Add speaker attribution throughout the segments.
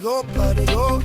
Speaker 1: go, party go.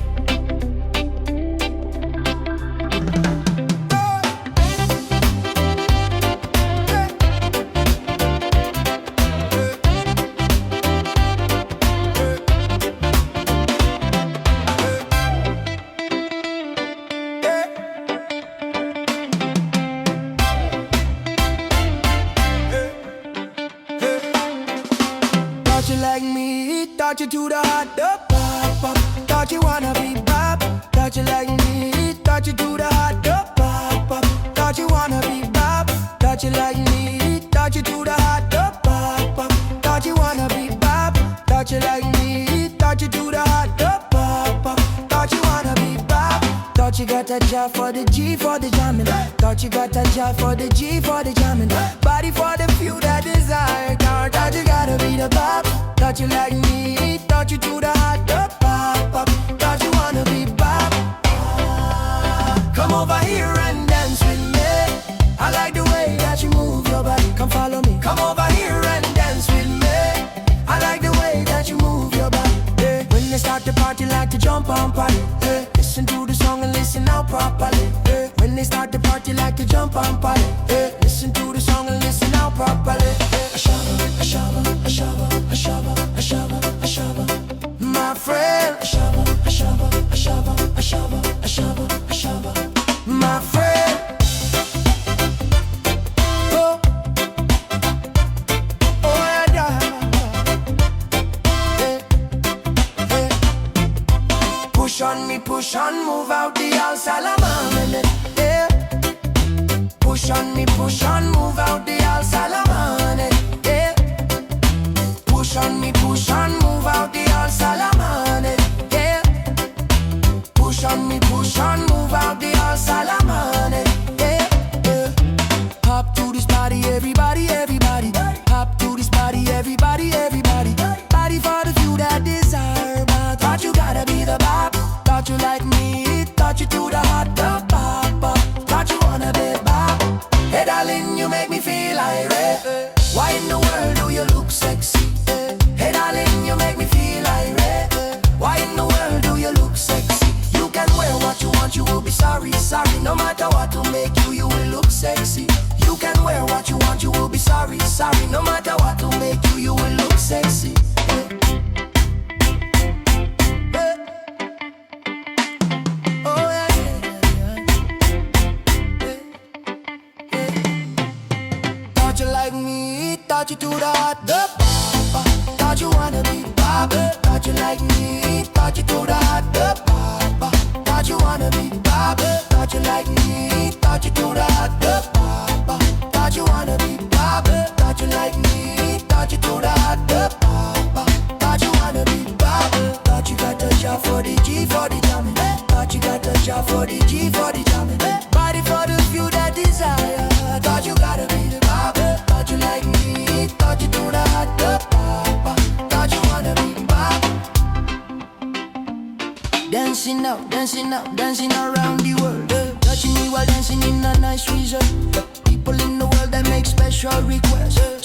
Speaker 1: Thought you like me, thought you to the hot up, pop, pop. Thought you wanna be Bob. Thought you like me, thought you to the hot up, pop, pop. Thought you wanna be Bob. Thought you like me, thought you to the hot up, pop, pop. Thought you wanna be Bob. Thought you like me, thought you to the hot up, pop, pop. Thought you wanna be Bob. Thought you got a job for the G for the jamming. Thought you got a job for the G for the jamming. Body for the few that desire. Thought you gotta be the Bob. Thought you like me, thought you to the hot up, pop, pop. Thought you wanna be Bob. Come over here and dance with me. I like the way that you move your body. Come follow me. Come over here and dance with me. I like the way that you move your body. Yeah. When they start the party, like to jump on party. Yeah. Listen to the song and listen out properly. Yeah. When they start the party, like to jump on party. Yeah. Listen to the song and listen out properly. Yeah. A shovel, a shovel, a shovel, a shovel, a shovel, a shovel. My friend, a shovel, a shovel, a shovel, a shovel, a shovel, a shovel. My friend. Oh, oh yeah, yeah. Yeah. Push on, move out the house, Alaman. Yeah. Push on, move out the house, Alaman. Yeah. Push on, move out the house, Alaman. Yeah. Push on, move out the house, Alaman. Yeah. Yeah. Hop to this party, everybody, everybody. Hop to this party, everybody, everybody. Party for the few that desire. But thought you gotta be the Bob. Thought you like me, thought you to the hot up, pop, pop. Thought you wanna be Bob. Hey darling, you make me feel irate. Why in the world do you look sexy? Hey darling, you make me feel irate. Why in the world do you look sexy? You can wear what you want, you will be sorry, sorry. No matter what to make you, you will look sexy. You can wear what you want, you will be sorry, sorry. No matter what to make you, you will look sexy. Oh yeah, yeah. Thought you like me, thought you to the hot up. Thought you wanna be Bob. Thought you like me, thought you to the hot up. Thought you wanna be Bob. Thought you like me, thought you to the hot up. Thought you wanna be Bob. Thought you like me, thought you to the hot up. Thought you wanna be Bob. Thought you got a job for the G for the jamming. Thought you got a job for the G for the jamming. Body for the few that desire. Thought you gotta be the Bob. Thought you like me, thought you to the hot up. Thought you wanna be Bob. Dancing out, dancing out, dancing around the world. Touching me while dancing in a nice resort. People in the world that make special requests.